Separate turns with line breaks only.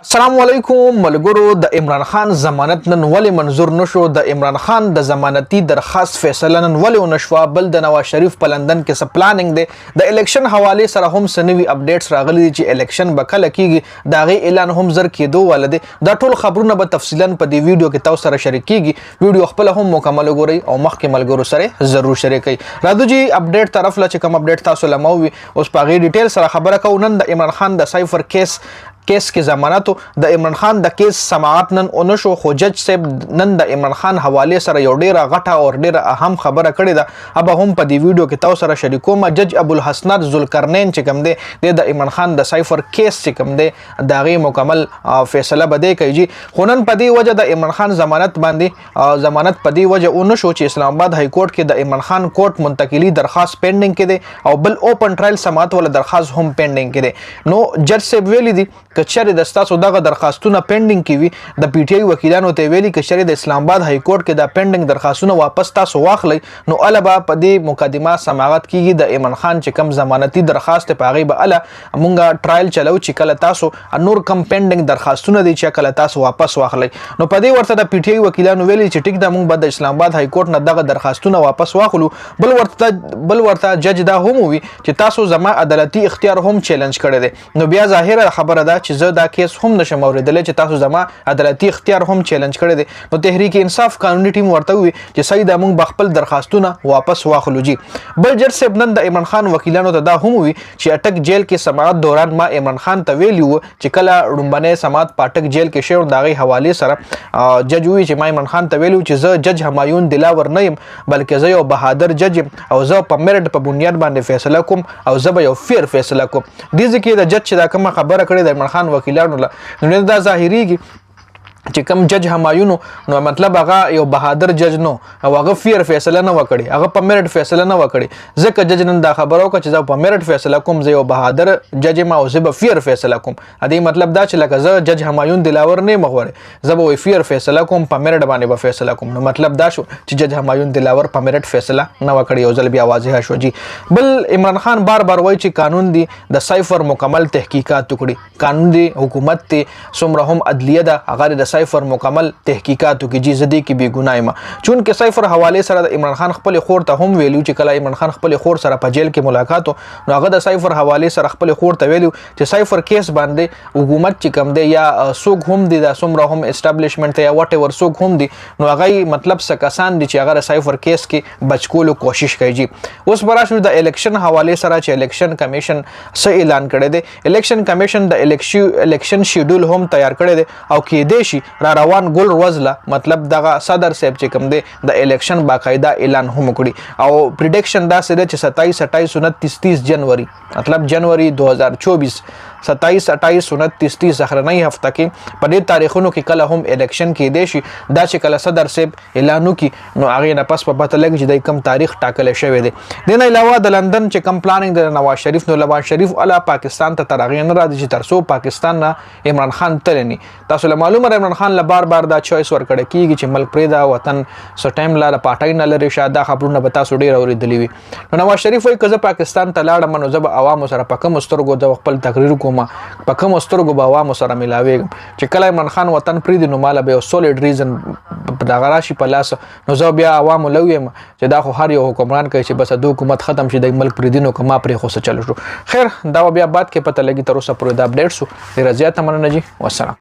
السلام علیکم ملګرو د عمران خان ضمانت نن ولې منظور نشو د عمران خان د ضمانتي درخواست فیصله نن ولې ونشوه بل د نواز شریف په لندن کې څه پلانینګ دی د الیکشن حواله سره هم سنوي اپډیټس راغلي دي چې الیکشن به کله کیږي دا غي اعلان هم زر کېدو ولدي دا ټول خبرونه به تفصیلا په دې ویډیو کې تاسو سره شریک کیږي ویډیو خپل هم مکمل وګورئ او مخکې ملګرو سره ضرور شریک کړئ راځو جی اپډیټ طرف لا چې کوم اپډیټ تاسو لموي اوس په غي ډیټیل سره خبره کوو نن د عمران خان د سایفر کیس کې ضمانتو د عمران خان د کیس سماعت نن اونشو خو جج صاحب نن د عمران خان حواله سره یو ډیره غټه او ډیره اهم خبره کړې ده ابا هم په دې ویډیو کې تاسو سره شریکوم جج ابو الحسنات ذوالقرنین چې کوم دی د عمران خان د سایفر کیس چې کوم دی دا غي مکمل فیصله بده کوي خو نن په دې وجه د عمران خان ضمانت باندې ضمانت په دې وجه اونشو چې اسلام آباد های کورټ کې د عمران خان کورټ منتقلی درخواست پینډینګ کې دی او بل اوپن ټرایل سماعت ول درخواست هم پینډینګ کې دی نو جج صاحب ویلي دي کچره د تاسو دغه درخواستونه پینډینګ کی وي د پی ټی آی وکیلانو ته ویلي کچره د اسلام آباد های کورټ کې د پینډینګ درخواستونه واپس تاسو واخلئ نو البا په دې مقدمه سماعت کیږي د عمران خان چې کم ضمانتي درخواست په غي به اله مونږه ټرایل چلو چې کله تاسو نور کم پینډینګ درخواستونه دي چې کله تاسو واپس واخلئ نو په دې ورته د پی ټی آی وکیلانو ویلي چې ټیک د مونږ به د اسلام آباد های کورټ نه دغه درخواستونه واپس واخلو بل ورته جج دا هم وي چې تاسو زما عدالتي اختیار هم چیلنج کړی دی نو بیا ظاهره خبره ده چې زه دا کیس هم نشم اوریدل چې تاسو زما عدالتي اختیار هم چیلنج کړی دی نو تحریک انصاف قانوني ټیم ورته وي چې صحیح د مونږ بخپل درخواستونه واپس واخلو جی بل جج صاحب نن د عمران خان وکیلانو ته دا هم وي چې اٹک جیل کې سماعت دوران ما عمران خان ته ویلی و چې کله رومبنه سماعت پاټک جیل کې شو دغه حواله سره جج وی چې ما عمران خان ته ویلو چې زه جج همایون دلاور نه يم بلکې زه یو بهادر جج او زه په میرټ په بنیاد باندې فیصله کوم او زه به یو فیر فیصله کوم دې ځکه د جج چې دا کومه خبره کړې د عمران خان وکیلانو نو دا ظاهریږي چې کم جج همایونو نو مطلب هغه یو بهادر جج نو او هغه فیر فیصله نه وکړي هغه په میرټ فیصله نه وکړي ځکه جج نن دا خبرو که چې زه په میرټ فیصله کوم زه یو بهادر جج ما او زه به فیر فیصله کوم ا دې مطلب دا چې لکه زه جج همایون دلاور نه مغوره زه به فیر فیصله کوم په میرټ باندې به فیصله کوم نو مطلب دا شو چې جج همایون دلاور په میرټ فیصله نه وکړي او ځل بیا واضح شو جی بل عمران خان بار وایي چې قانون دی د سایفر مکمل تحقیقات وکړي قانون دی حکومت ته څومره هم عدلیه ده هغه سایفر مکمل تحقیقاتو کې جزدي کې بي ګناي ما چون کې سایفر حواله سره د عمران خان خپل خور ته هم ویلو چې کله عمران خان خپل خور سره په جیل کې ملاقات نو هغه د سایفر حواله سره خپل خور ته ویلو چې سایفر کیس باندې حکومت چې کم دی یا سوق هم دي د سمره هم اسټابلیشمنت یا واټ ایور سوق هم دي نو هغه مطلب څه کسان دي چې هغه سایفر کیس کې بچکولو کوشش کوي اوس براشو د الیکشن حواله سره چې الیکشن کمیشن څه اعلان کړی دی الیکشن کمیشن د الیکشن شیډول هم تیار کړی دی او کې دی شي روان ګل روزله مطلب دغه صدر صاحب چې کوم دی د الیکشن باقاعده اعلان هم کړی او پریډکشن دا سره چې 27 28 29 جنوري مطلب جنوري 2024 27 28 29 30 اخرنۍ هفته کې په دې تاریخونو کې کله هم الیکشن کې دی شي دا چې کله صدر صاحب اعلان وکي نو هغه نه پس په پته لګي چې د کوم تاریخ ټاکل شوی دی د نه علاوه د لندن چې کوم پلانینګ د نواز شریف نو نواز شریف الا پاکستان ته ترغه نه راځي چې ترسو پاکستان نه عمران خان تلني تاسو له معلومه عمران خان له بار دا چويس ورکړی کیږي چې ملک پرېدا وطن سو ټایم لا پټای نه لري شاده خبرونه به تاسو ډیر اوریدلی وي نو نواز شریف وایي که پاکستان ته لاړم نو زه به عوامو سره په کوم سترګو د خپل تقریر کوم په کوم سترګو به عوامو سره ملاويږم چې کله عمران خان وطن پرېد نو مال به سولید ریزن د غراشي په لاس نو زه بیا عوامو لویم چې دا خو هر یو حکمران کوي چې بس د حکومت ختم شي د ملک پرېدینو کما پرې خو څه چلو شو خیر دا بیا بعد کې پته لګي تر اوسه پرې دا اپډیټ سو ډیر زیات مننه جی والسلام